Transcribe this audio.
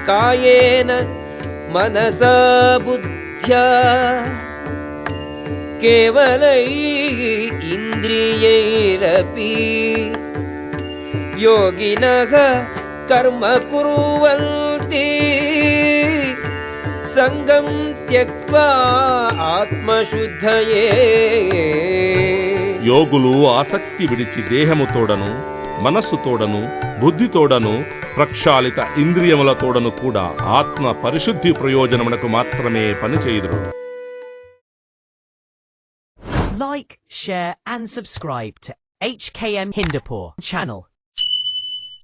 కాయేన మనసా బుద్ధ్యా కేవలై ఇంద్రియైరపి యోగినః కర్మ కుర్వంతి సంగం త్యక్వా ఆత్మశుద్ధయే. యోగులు ఆసక్తి విడిచి దేహముతోడను మనస్సుతోడను బుద్ధితోడను ప్రక్షాళిత ఇంద్రియములతోడను కూడా ఆత్మ పరిశుద్ధి ప్రయోజనమునకు మాత్రమే పనిచేయుదురు. Like, share and subscribe to HKM Hindupur channel.